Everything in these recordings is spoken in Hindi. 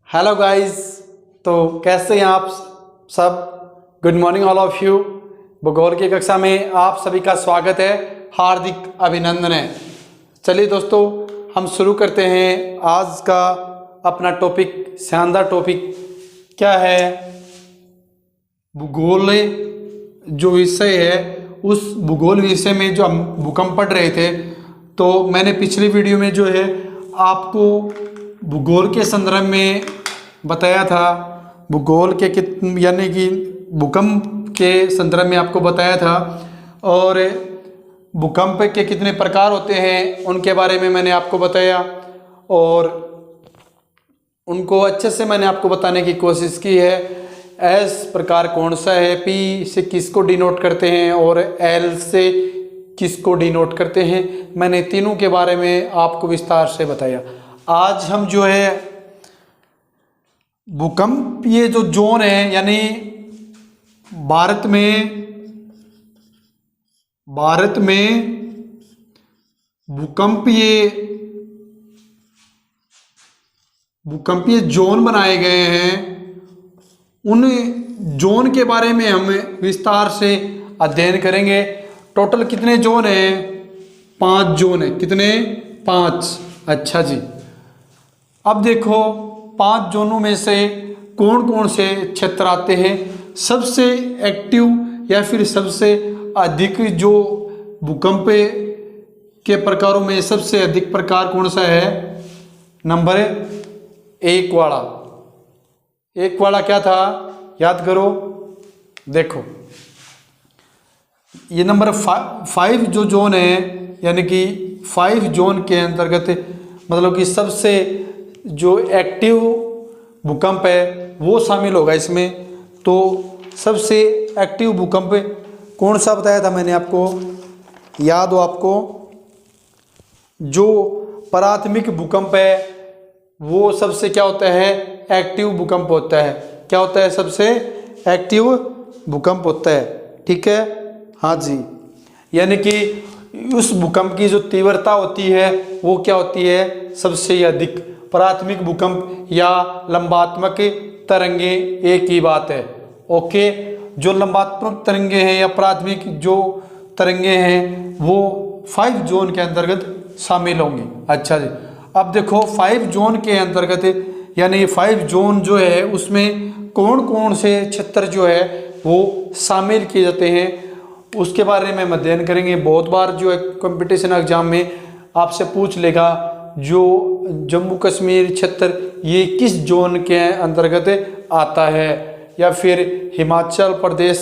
Hello guys. तो कैसे हैं आप सब। Good morning all of you. भूगोल की कक्षा में आप सभी का स्वागत है, हार्दिक अभिनंदन है। चलिए दोस्तों, हम शुरू करते हैं आज का अपना टॉपिक। शानदार टॉपिक क्या है? भूगोल जो विषय है, उस भूगोल विषय में जो हम भूकंप पढ़ रहे थे, तो मैंने पिछली वीडियो में जो है आपको भूगोल के संदर्भ में बताया था। भूगोल के यानी कि भूकंप के संदर्भ में आपको बताया था, और भूकंप के कितने प्रकार होते हैं उनके बारे में मैंने आपको बताया, और उनको अच्छे से मैंने आपको बताने की कोशिश की है। एस प्रकार कौन सा है, पी से किसको डिनोट करते हैं, और एल से किसको डिनोट करते हैं, मैंने तीनों के बारे में आपको विस्तार से बताया। आज हम जो है भूकंप, ये जो जोन है, यानी भारत में भूकंपीय जोन बनाए गए हैं। उन जोन के बारे में हम विस्तार से अध्ययन करेंगे। टोटल कितने जोन हैं? 5 जोन है। कितने? 5। अच्छा जी। अब देखो, 5 जोनों में से कौन कौन से क्षेत्र आते हैं। सबसे एक्टिव या फिर सबसे अधिक जो भूकंप के प्रकारों में सबसे अधिक प्रकार कौन सा है? नंबर 1 वाला। 1 वाला क्या था, याद करो। देखो, ये नंबर 5 जो जोन है, यानी कि 5 जोन के अंतर्गत, मतलब कि सबसे जो एक्टिव भूकंप है वो शामिल होगा इसमें। तो सबसे एक्टिव भूकंप कौन सा बताया था मैंने आपको, याद हो आपको? जो प्राथमिक भूकंप है वो सबसे क्या होता है? एक्टिव भूकंप होता है। क्या होता है? सबसे एक्टिव भूकंप होता है। ठीक है, हाँ जी। यानी कि उस भूकंप की जो तीव्रता होती है वो क्या होती है? सबसे अधिक। प्राथमिक भूकंप या लंबात्मक तरंगे एक ही बात है। ओके, जो लंबात्मक तरंगे हैं या प्राथमिक जो तरंगे हैं वो 5 जोन के अंतर्गत शामिल होंगी। अच्छा जी। अब देखो, 5 जोन के अंतर्गत, यानी 5 जोन जो है उसमें कौन कौन से क्षेत्र जो है वो शामिल किए जाते हैं, उसके बारे में हम अध्ययन करेंगे। बहुत बार जो है कंपटीशन एग्जाम में आपसे पूछ लेगा, जो जम्मू कश्मीर क्षेत्र ये किस जोन के अंतर्गत आता है, या फिर हिमाचल प्रदेश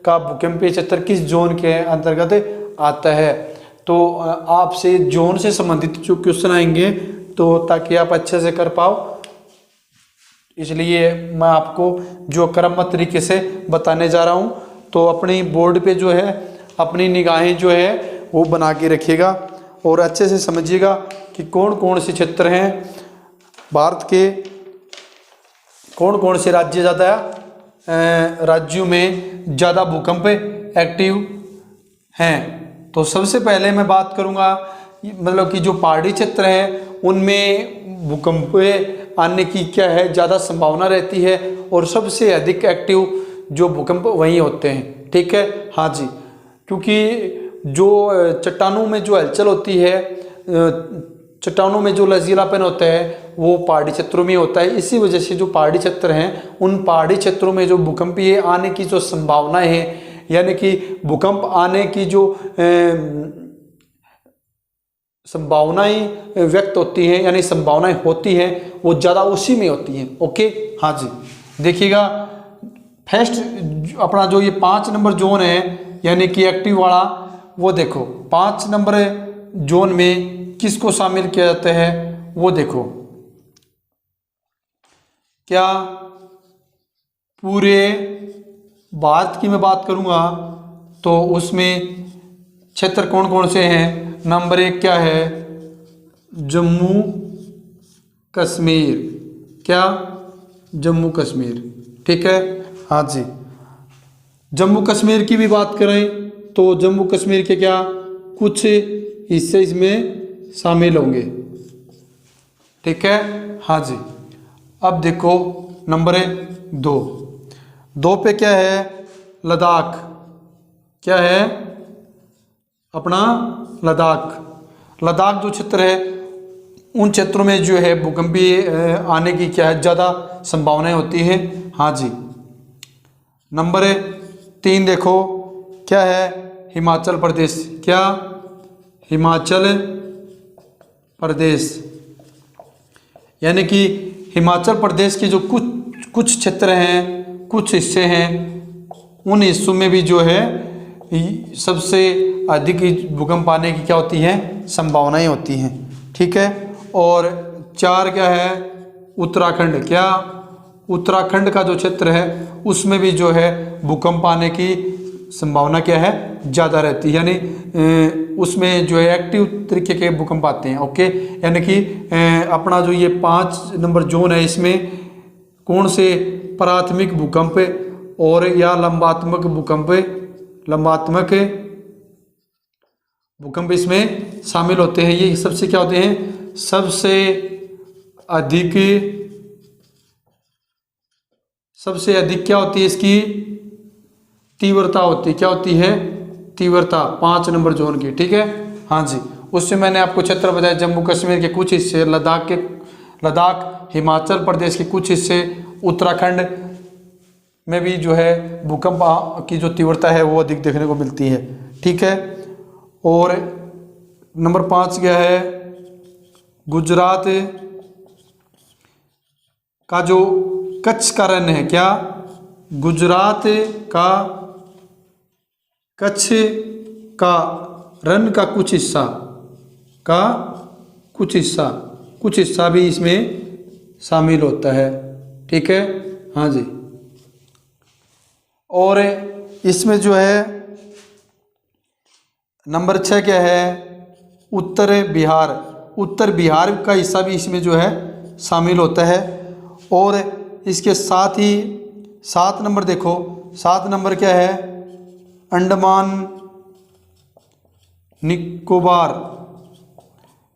का भूकंपीय क्षेत्र किस जोन के अंतर्गत आता है। तो आपसे जोन से संबंधित जो क्वेश्चन आएंगे, तो ताकि आप अच्छे से कर पाओ, इसलिए मैं आपको जो क्रमबद्ध तरीके से बताने जा रहा हूँ। तो अपनी बोर्ड पे जो है अपनी निगाहें जो है वो बना के रखिएगा, और अच्छे से समझिएगा कि कौन कौन से क्षेत्र हैं भारत के, कौन कौन से राज्य ज़्यादा राज्यों में ज़्यादा भूकंप एक्टिव हैं। तो सबसे पहले मैं बात करूंगा, मतलब कि जो पहाड़ी क्षेत्र हैं उनमें भूकंप आने की क्या है, ज़्यादा संभावना रहती है, और सबसे अधिक एक्टिव जो भूकंप वहीं होते हैं। ठीक है, हाँ जी। क्योंकि जो चट्टानों में जो हलचल होती है, चट्टानों में जो लचीलापन होता है वो पहाड़ी क्षेत्रों में होता है। इसी वजह से जो पहाड़ी क्षेत्र हैं, उन पहाड़ी क्षेत्रों में जो भूकंपीय आने की जो संभावनाएं हैं, यानी कि भूकंप आने की जो संभावनाएं व्यक्त होती हैं, यानी संभावनाएं होती हैं, वो ज़्यादा उसी में होती हैं। ओके, हाँ जी। देखिएगा, फर्स्ट अपना जो ये 5 नंबर जोन है, यानी कि एक्टिव वाला, वो देखो 5 नंबर जोन में किसको शामिल किया जाता है वो देखो। क्या पूरे भारत की मैं बात करूंगा तो उसमें क्षेत्र कौन कौन से हैं? नंबर 1 क्या है? जम्मू कश्मीर। क्या? जम्मू कश्मीर। ठीक है, हाँ जी। जम्मू कश्मीर की भी बात करें तो जम्मू कश्मीर के क्या कुछ हिस्से इसमें शामिल होंगे। ठीक है, हाँ जी। अब देखो नंबर 2, 2 पे क्या है, लद्दाख। क्या है अपना लद्दाख। लद्दाख जो क्षेत्र है उन क्षेत्रों में जो है भूकंपीय आने की क्या है, ज़्यादा संभावनाएं होती है। हाँ जी। नंबर 3 देखो क्या है, हिमाचल प्रदेश। क्या, हिमाचल प्रदेश, यानी कि हिमाचल प्रदेश के जो कुछ क्षेत्र हैं, कुछ हिस्से हैं, उन हिस्सों में भी जो है सबसे अधिक भूकंप आने की क्या होती है, संभावनाएं होती हैं। ठीक है। और 4 क्या है, उत्तराखंड। क्या, उत्तराखंड का जो क्षेत्र है उसमें भी जो है भूकंप आने की संभावना क्या है, ज़्यादा रहती है, यानी उसमें जो है एक्टिव तरीके के भूकंप आते हैं। ओके, यानी कि अपना जो ये 5 नंबर जोन है इसमें कौन से प्राथमिक भूकंप और या लंबात्मक भूकंप इसमें शामिल होते हैं। ये सबसे क्या होते हैं, सबसे अधिक क्या होती है, इसकी तीव्रता होती है। क्या होती है, तीव्रता 5 नंबर जोन की। ठीक है। हाँ जी। उससे मैंने आपको क्षेत्र बताया, जम्मू कश्मीर के कुछ हिस्से, लद्दाख, हिमाचल प्रदेश के कुछ हिस्से, उत्तराखंड में भी जो है भूकंप की जो तीव्रता है वो अधिक देखने को मिलती है। ठीक है। और नंबर 5 क्या है, गुजरात का जो कच्छ का रण है। क्या, गुजरात का कच्छ का रण का कुछ हिस्सा भी इसमें शामिल होता है। ठीक है। हाँ जी। और इसमें जो है नंबर 6 क्या है, उत्तर बिहार का हिस्सा भी इसमें जो है शामिल होता है। और इसके साथ ही 7 नंबर देखो, 7 नंबर क्या है, अंडमान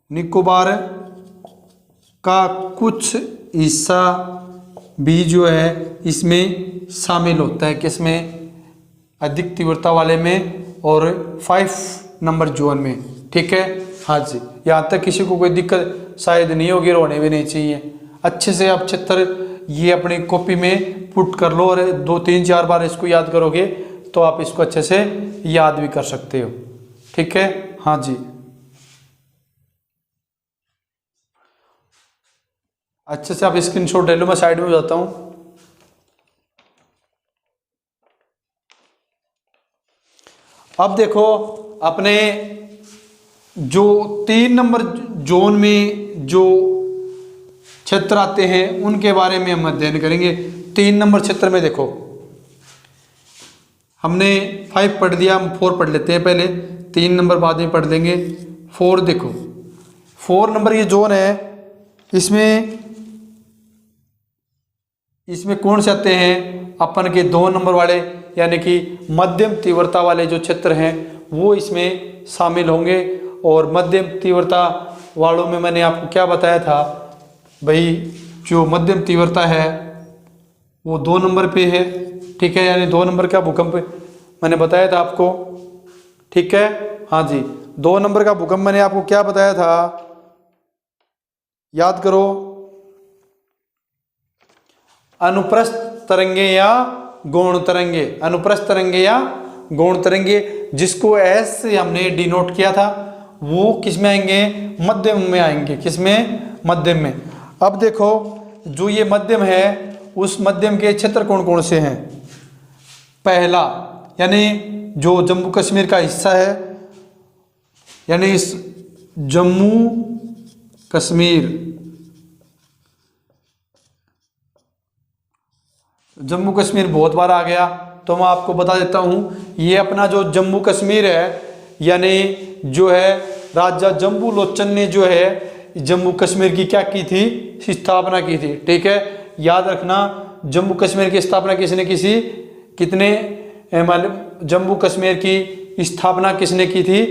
निकोबार का कुछ हिस्सा भी जो है इसमें शामिल होता है। किसमें, अधिक तीव्रता वाले में और 5 नंबर जोन में। ठीक है। हाँ जी। यहाँ तक किसी को कोई दिक्कत शायद नहीं होगी, रोने भी नहीं चाहिए। अच्छे से आप क्षेत्र ये अपनी कॉपी में पुट कर लो और 2 3 4 बार इसको याद करोगे तो आप इसको अच्छे से याद भी कर सकते हो। ठीक है। हाँ जी। अच्छे से आप स्क्रीनशॉट ले लो, मैं साइड में जाता हूँ। अब देखो अपने जो 3 नंबर जोन में जो क्षेत्र आते हैं उनके बारे में हम अध्ययन करेंगे। 3 नंबर क्षेत्र में देखो हमने 5 पढ़ लिया, हम 4 पढ़ लेते हैं पहले, 3 नंबर बाद में पढ़ लेंगे। 4 देखो, 4 नंबर ये जोन है, इसमें कौन से आते हैं, अपन के 2 नंबर वाले यानी कि मध्यम तीव्रता वाले जो क्षेत्र हैं वो इसमें शामिल होंगे। और मध्यम तीव्रता वालों में मैंने आपको क्या बताया था भाई, जो मध्यम तीव्रता है वो 2 नंबर पे है। ठीक है, यानी 2 नंबर का भूकंप मैंने बताया था आपको। ठीक है। हाँ जी, 2 नंबर का भूकंप मैंने आपको क्या बताया था, याद करो, अनुप्रस्थ तरंगे या गौण तरंगे, अनुप्रस्थ तरंगे या गौण तरंगे, जिसको एस से हमने डिनोट किया था, वो किस में आएंगे, मध्यम में आएंगे। किस में, मध्यम में। अब देखो जो ये मध्यम है उस मध्यम के क्षेत्र कौन कौन से हैं। पहला यानी जो जम्मू कश्मीर का हिस्सा है, यानी इस जम्मू कश्मीर बहुत बार आ गया तो मैं आपको बता देता हूँ, ये अपना जो जम्मू कश्मीर है यानी जो है राजा जम्बू लोचन ने जो है जम्मू कश्मीर की क्या की थी, स्थापना की थी। ठीक है, याद रखना जम्मू कश्मीर की स्थापना जम्मू कश्मीर की स्थापना किसने की थी,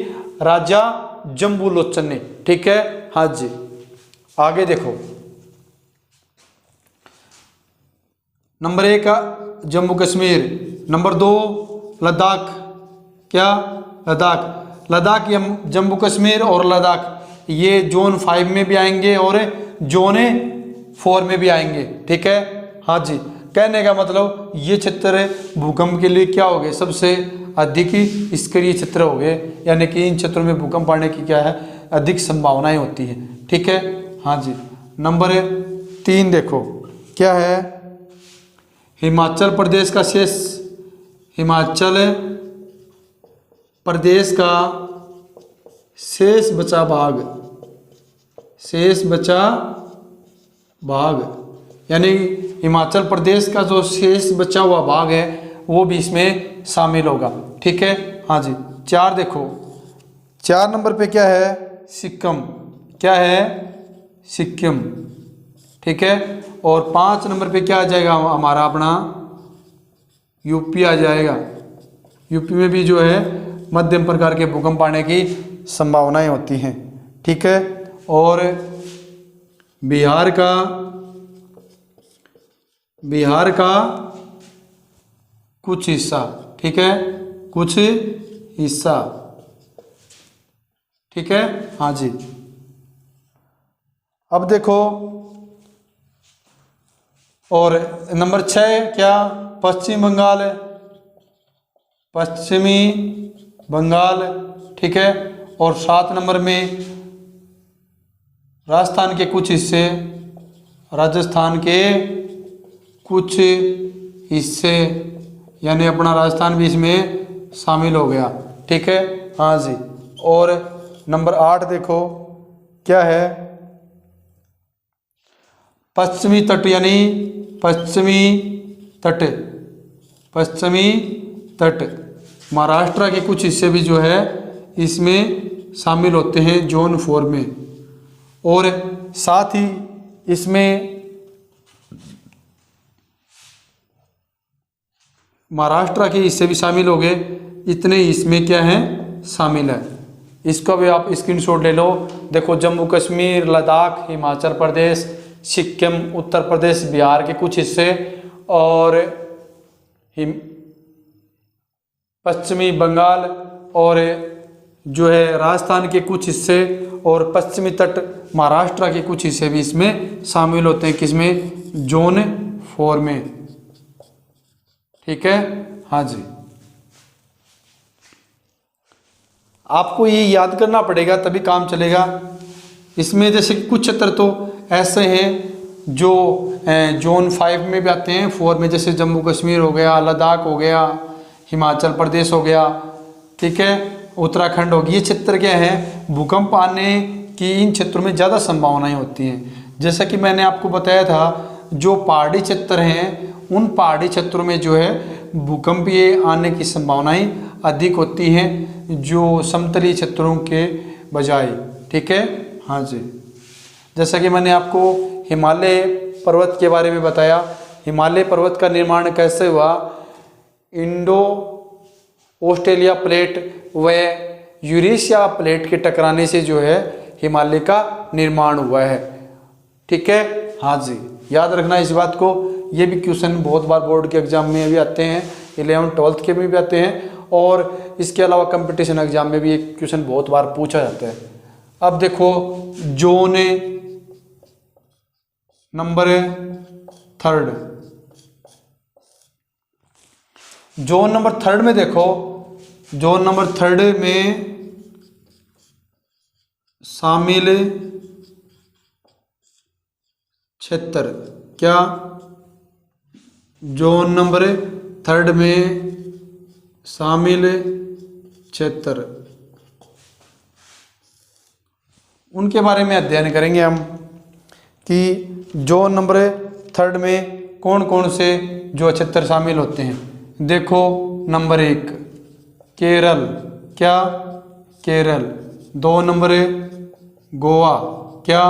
राजा जम्बू लोचन ने। ठीक है। हाँ जी, आगे देखो नंबर 1 जम्मू कश्मीर, नंबर 2 लद्दाख, क्या लद्दाख, लद्दाख या जम्मू कश्मीर और लद्दाख ये जोन 5 में भी आएंगे और जोन 4 में भी आएंगे, ठीक है। हाँ जी, कहने का मतलब ये क्षेत्र भूकंप के लिए क्या हो गए, सबसे अधिक स्क्रिय क्षेत्र हो गए, यानी कि इन क्षेत्रों में भूकंप आने की क्या है, अधिक संभावनाएं होती हैं, ठीक है। हाँ जी, नंबर 3 देखो क्या है, हिमाचल प्रदेश का शेष, हिमाचल प्रदेश का शेष बचा भाग, शेष बचा भाग, यानी हिमाचल प्रदेश का जो शेष बचा हुआ भाग है वो भी इसमें शामिल होगा, ठीक है। हाँ जी, 4 देखो, 4 नंबर पे क्या है, सिक्किम, क्या है, सिक्किम, ठीक है। और 5 नंबर पे क्या आ जाएगा हमारा अपना यूपी आ जाएगा। यूपी में भी जो है मध्यम प्रकार के भूकंप आने की संभावनाएं होती हैं, ठीक है। और बिहार का कुछ हिस्सा, ठीक है, कुछ हिस्सा, ठीक है। हाँ जी, अब देखो और नंबर 6 क्या, पश्चिम बंगाल, पश्चिमी बंगाल, ठीक है। और 7 नंबर में राजस्थान के कुछ हिस्से, राजस्थान के कुछ हिस्से, यानी अपना राजस्थान भी इसमें शामिल हो गया, ठीक है। हाँ जी, और नंबर 8 देखो क्या है, पश्चिमी तट, यानी पश्चिमी तट, पश्चिमी तट, महाराष्ट्र के कुछ हिस्से भी जो है इसमें शामिल होते हैं जोन 4 में। और साथ ही इसमें महाराष्ट्र के हिस्से भी शामिल हो गए, इतने इसमें क्या है, शामिल है। इसका भी आप स्क्रीनशॉट ले लो। देखो, जम्मू कश्मीर, लद्दाख, हिमाचल प्रदेश, सिक्किम, उत्तर प्रदेश, बिहार के कुछ हिस्से और पश्चिमी बंगाल और जो है राजस्थान के कुछ हिस्से और पश्चिमी तट महाराष्ट्र के कुछ हिस्से भी इसमें शामिल होते हैं, किसमें, जोन 4 में, ठीक है। हाँ जी, आपको ये याद करना पड़ेगा तभी काम चलेगा। इसमें जैसे कुछ क्षेत्र तो ऐसे हैं जो जोन 5 में भी आते हैं, 4 में, जैसे जम्मू कश्मीर हो गया, लद्दाख हो गया, हिमाचल प्रदेश हो गया, ठीक है, उत्तराखंड हो गया। ये क्षेत्र क्या है, भूकंप आने की इन क्षेत्रों में ज़्यादा संभावनाएं होती हैं। जैसा कि मैंने आपको बताया था, जो पहाड़ी क्षेत्र हैं उन पहाड़ी क्षेत्रों में जो है भूकंपीय आने की संभावनाएं अधिक होती हैं जो समतलीय क्षेत्रों के बजाय, ठीक है। हाँ जी, जैसा कि मैंने आपको हिमालय पर्वत के बारे में बताया, हिमालय पर्वत का निर्माण कैसे हुआ, इंडो ऑस्ट्रेलिया प्लेट व यूरेशिया प्लेट के टकराने से जो है हिमालय का निर्माण हुआ है, ठीक है। हाँ जी, याद रखना इस बात को। ये भी क्वेश्चन बहुत बार बोर्ड के एग्जाम में भी आते हैं, 11th-12th के में भी आते हैं, और इसके अलावा कंपटीशन एग्जाम में भी एक क्वेश्चन बहुत बार पूछा जाता है। अब देखो, जोन नंबर 3, जोन नंबर 3 में देखो, जोन नंबर 3 में शामिल क्षेत्र, क्या, जोन नंबर 3 में शामिल क्षेत्र, उनके बारे में अध्ययन करेंगे हम कि जोन नंबर 3 में कौन कौन से जो क्षेत्र शामिल होते हैं। देखो, नंबर 1 केरल, क्या, केरल। 2 नंबर गोवा, क्या,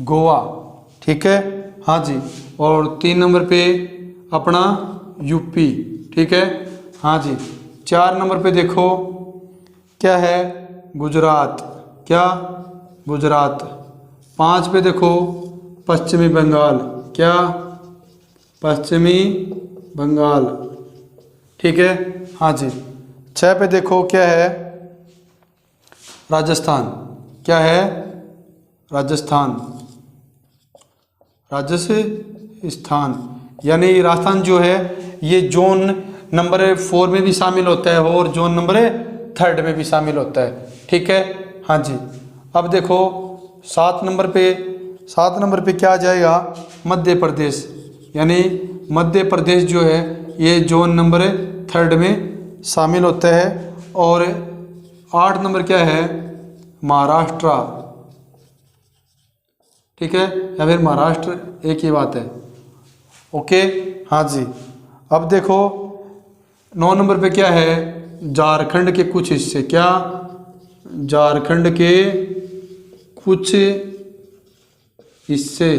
गोवा, ठीक है। हाँ जी, और 3 नंबर पे अपना यूपी, ठीक है। हाँ जी, 4 नंबर पे देखो क्या है, गुजरात, क्या, गुजरात। 5 पे देखो पश्चिमी बंगाल, क्या, पश्चिमी बंगाल। ठीक है, हाँ जी। 6 पे देखो क्या है, राजस्थान। क्या है, राजस्थान, राजस्थान। यानी राजस्थान जो है ये जोन नंबर 4 में भी शामिल होता है और जोन नंबर 3 में भी शामिल होता है। ठीक है, हाँ जी। अब देखो 7 नंबर पे क्या आ जाएगा, मध्य प्रदेश। यानी मध्य प्रदेश जो है ये जोन नंबर 3 में शामिल होता है। और 8 नंबर क्या है, महाराष्ट्र। ठीक है, या फिर महाराष्ट्र, एक ही बात है। ओके, हाँ जी। अब देखो 9 नंबर पे क्या है, झारखंड के कुछ हिस्से। क्या, झारखंड के कुछ हिस्से,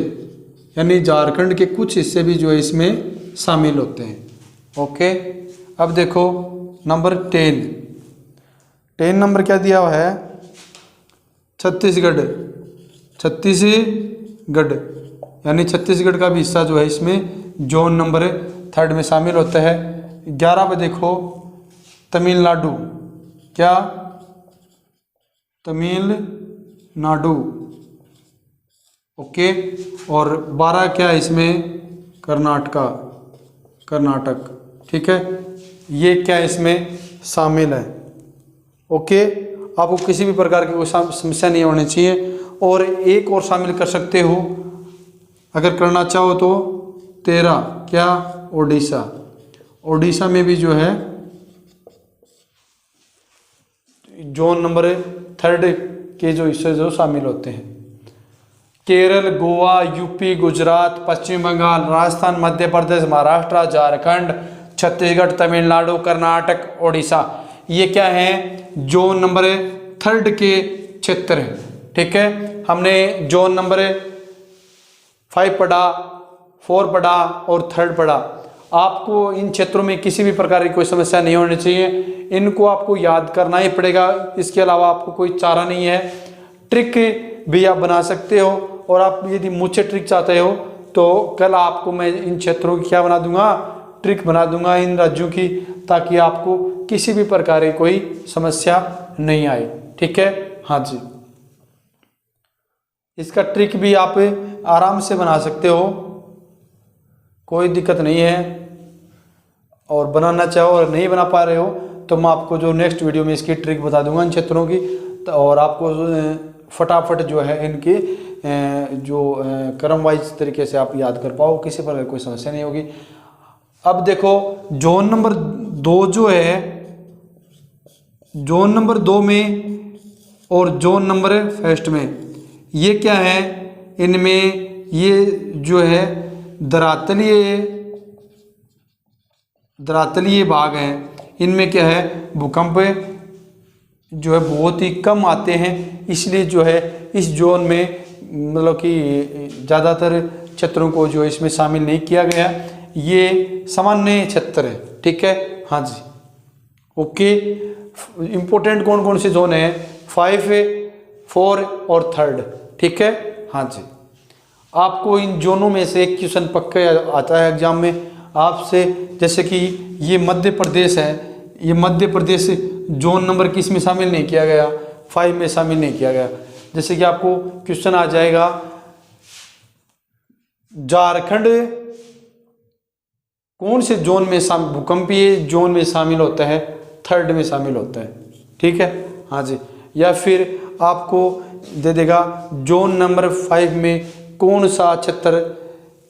यानी झारखंड के कुछ हिस्से भी जो है इसमें शामिल होते हैं। ओके, अब देखो नंबर 10 नंबर क्या दिया हुआ है, छत्तीसगढ़। यानी छत्तीसगढ़ का भी हिस्सा जो है इसमें जोन नंबर 3 में शामिल होता है। 11 पे देखो तमिलनाडु। क्या, तमिलनाडु। ओके, और 12 क्या है इसमें, कर्नाटक। ठीक है, ये क्या है इसमें शामिल है। ओके, आपको किसी भी प्रकार की कोई समस्या नहीं होनी चाहिए। और एक और शामिल कर सकते हो अगर करना चाहो तो 13। क्या, ओडिशा में भी जो है जोन नंबर 3 के जो हिस्से जो शामिल होते हैं। केरल, गोवा, यूपी, गुजरात, पश्चिम बंगाल, राजस्थान, मध्य प्रदेश, महाराष्ट्र, झारखंड, छत्तीसगढ़, तमिलनाडु, कर्नाटक, ओडिशा, ये क्या है, जोन नंबर 3 के क्षेत्र हैं। ठीक है, हमने जोन नंबर 5 पढ़ा, 4 पढ़ा और 3 पढ़ा। आपको इन क्षेत्रों में किसी भी प्रकार की कोई समस्या नहीं होनी चाहिए, इनको आपको याद करना ही पड़ेगा। इसके अलावा आपको कोई चारा नहीं है। ट्रिक भी आप बना सकते हो, और आप यदि मुझसे ट्रिक चाहते हो तो कल आपको मैं इन क्षेत्रों की क्या बना दूंगा, ट्रिक बना दूंगा इन राज्यों की, ताकि आपको किसी भी प्रकार की कोई समस्या नहीं आए। ठीक है, हाँ जी। इसका ट्रिक भी आप आराम से बना सकते हो, कोई दिक्कत नहीं है। और बनाना चाहो और नहीं बना पा रहे हो तो मैं आपको जो नेक्स्ट वीडियो में इसकी ट्रिक बता दूंगा इन क्षेत्रों की, और आपको फटाफट जो है इनके जो क्रम वाइज तरीके से आप याद कर पाओ, किसी प्रकार कोई समस्या नहीं होगी। अब देखो जोन नंबर 2 जो है, जोन नंबर 2 में और जोन नंबर 1 में ये क्या है, इनमें ये जो है धरातलीय भाग हैं। इनमें क्या है, भूकंप जो है बहुत ही कम आते हैं, इसलिए जो है इस जोन में मतलब कि ज़्यादातर क्षेत्रों को जो इसमें शामिल नहीं किया गया। ये सामान्य क्षेत्र है। ठीक है, हाँ जी। ओके, इम्पोर्टेंट कौन कौन से जोन है, 5, 4 और 3। ठीक है, हाँ जी। आपको इन जोनों में से एक क्वेश्चन पक्का आता है एग्जाम में आपसे, जैसे कि ये मध्य प्रदेश है, ये मध्य प्रदेश जोन नंबर किस में शामिल नहीं किया गया, 5 में शामिल नहीं किया गया। जैसे कि आपको क्वेश्चन आ जाएगा, झारखंड कौन से जोन में भूकंपीय जोन में शामिल होता है, 3 में शामिल होता है। ठीक है, हाँ जी। या फिर आपको दे देगा जोन नंबर 5 में कौन सा क्षेत्र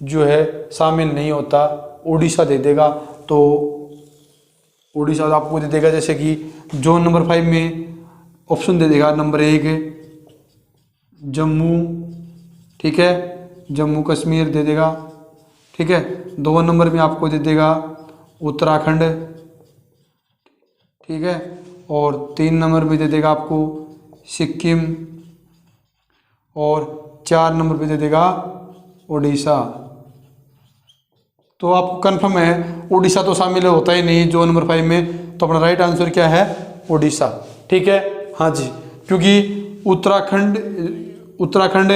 जो है शामिल नहीं होता, उड़ीसा दे देगा। तो उड़ीसा आपको दे देगा, जैसे कि जोन नंबर 5 में ऑप्शन दे देगा नंबर 1 जम्मू। ठीक है, जम्मू कश्मीर दे देगा। ठीक है, 2 नंबर में आपको दे देगा उत्तराखंड। ठीक है, और 3 नंबर में दे देगा आपको सिक्किम, और 4 नंबर पे दे देगा उड़ीसा। तो आपको कंफर्म है उड़ीसा तो शामिल होता ही नहीं जोन नंबर 5 में, तो अपना राइट आंसर क्या है, उड़ीसा। ठीक है, हाँ जी। क्योंकि उत्तराखंड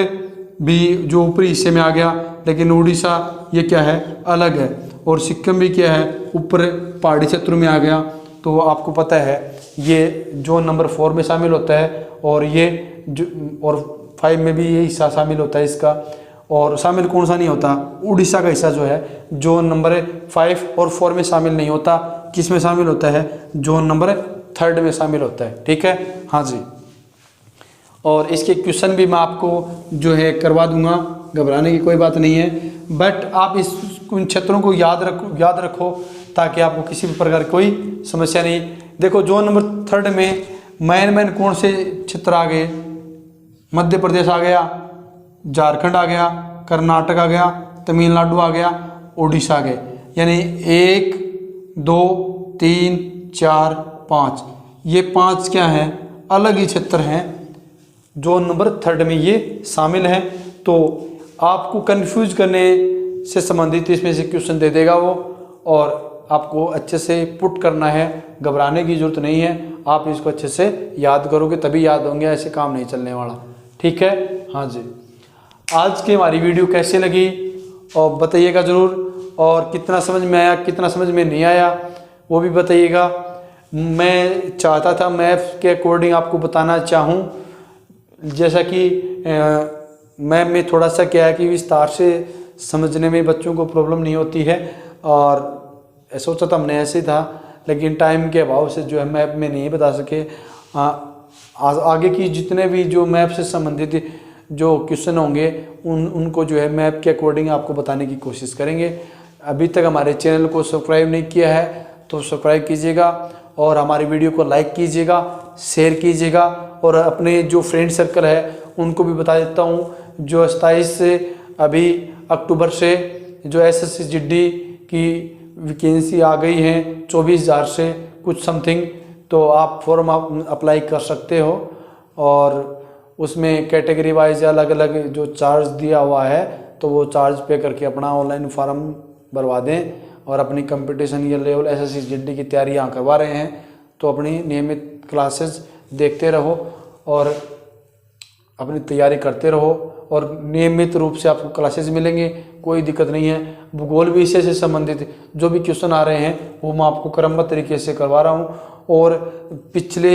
भी जो ऊपरी हिस्से में आ गया, लेकिन उड़ीसा ये क्या है, अलग है। और सिक्किम भी क्या है, ऊपर पहाड़ी क्षेत्र में आ गया। तो आपको पता है ये जोन नंबर 4 में शामिल होता है, और ये जो और 5 में भी ये हिस्सा शामिल होता है इसका। और शामिल कौन सा नहीं होता, उड़ीसा का हिस्सा जो है जोन नंबर 5 और 4 में शामिल नहीं होता। किस में शामिल होता है, जोन नंबर 3 में शामिल होता है। ठीक है, हाँ जी। और इसके क्वेश्चन भी मैं आपको जो है करवा दूंगा, घबराने की कोई बात नहीं है। बट आप उन क्षेत्रों को याद रखो ताकि आपको किसी भी प्रकार की कोई समस्या नहीं। देखो जोन नंबर 3 में मैन कौन से क्षेत्र आ गए, मध्य प्रदेश आ गया, झारखंड आ गया, कर्नाटक आ गया, तमिलनाडु आ गया, उड़ीसा आ गए। यानी 1 2 3 4 5, ये 5 क्या हैं, अलग ही क्षेत्र हैं। जोन नंबर 3 में ये शामिल हैं। तो आपको कंफ्यूज करने से संबंधित इसमें से क्वेश्चन दे देगा वो, और आपको अच्छे से पुट करना है, घबराने की जरूरत नहीं है। आप इसको अच्छे से याद करोगे तभी याद होंगे, ऐसे काम नहीं चलने वाला। ठीक है, हाँ जी। आज की हमारी वीडियो कैसे लगी और बताइएगा ज़रूर, और कितना समझ में आया कितना समझ में नहीं आया वो भी बताइएगा। मैं चाहता था मैथ के अकॉर्डिंग आपको बताना चाहूँ, जैसा कि मैथ में थोड़ा सा क्या है कि विस्तार से समझने में बच्चों को प्रॉब्लम नहीं होती है, और सोचा था हमने ऐसे था, लेकिन टाइम के अभाव से जो है मैथ में नहीं बता सके। आगे की जितने भी जो मैथ से संबंधित जो क्वेश्चन होंगे उनको जो है मैथ के अकॉर्डिंग आपको बताने की कोशिश करेंगे। अभी तक हमारे चैनल को सब्सक्राइब नहीं किया है तो सब्सक्राइब कीजिएगा, और हमारी वीडियो को लाइक कीजिएगा, शेयर कीजिएगा, और अपने जो फ्रेंड सर्कल है उनको भी बता देता हूँ। जो 27 से अभी अक्टूबर से जो SSC GD की वैकेंसी आ गई हैं 24,000 से कुछ समथिंग, तो आप फॉर्म अप्लाई कर सकते हो, और उसमें कैटेगरी वाइज अलग अलग जो चार्ज दिया हुआ है तो वो चार्ज पे करके अपना ऑनलाइन फॉर्म भरवा दें, और अपनी कंपटीशन या लेवल SSC GD की तैयारी यहाँ करवा रहे हैं तो अपनी नियमित क्लासेस देखते रहो और अपनी तैयारी करते रहो, और नियमित रूप से आपको क्लासेस मिलेंगे, कोई दिक्कत नहीं है। भूगोल विषय से संबंधित जो भी क्वेश्चन आ रहे हैं वो मैं आपको क्रमबद्ध तरीके से करवा रहा हूँ, और पिछले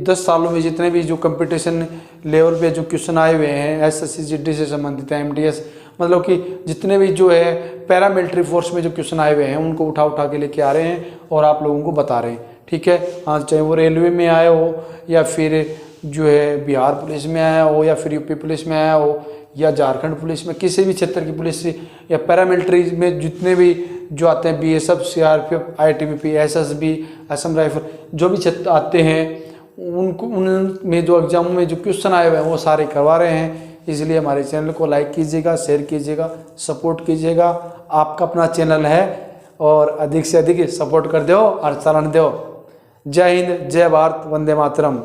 10 सालों में जितने भी जो कंपटीशन लेवल पे जो क्वेश्चन आए हुए हैं SSC GD से संबंधित है, MTS मतलब कि जितने भी जो है पैरामिलिट्री फोर्स में जो क्वेश्चन आए हुए हैं उनको उठा के लेके आ रहे हैं और आप लोगों को बता रहे हैं। ठीक है, हाँ, चाहे वो रेलवे में आया हो या फिर जो है बिहार पुलिस में आया हो या फिर यूपी पुलिस में आया हो या झारखंड पुलिस में, किसी भी क्षेत्र की पुलिस या पैरामिलिट्री में जितने भी जो आते हैं BSF, CRPF, ITBP, SSB, Assam rifle, जो भी क्षेत्र आते हैं उनमें जो एग्जामों में जो क्वेश्चन आए हुए हैं वो सारे करवा रहे हैं। इसलिए हमारे चैनल को लाइक कीजिएगा, शेयर कीजिएगा, सपोर्ट कीजिएगा। आपका अपना चैनल है और अधिक से अधिक सपोर्ट कर दो और चलन दो। जय हिंद, जय भारत, वंदे मातरम।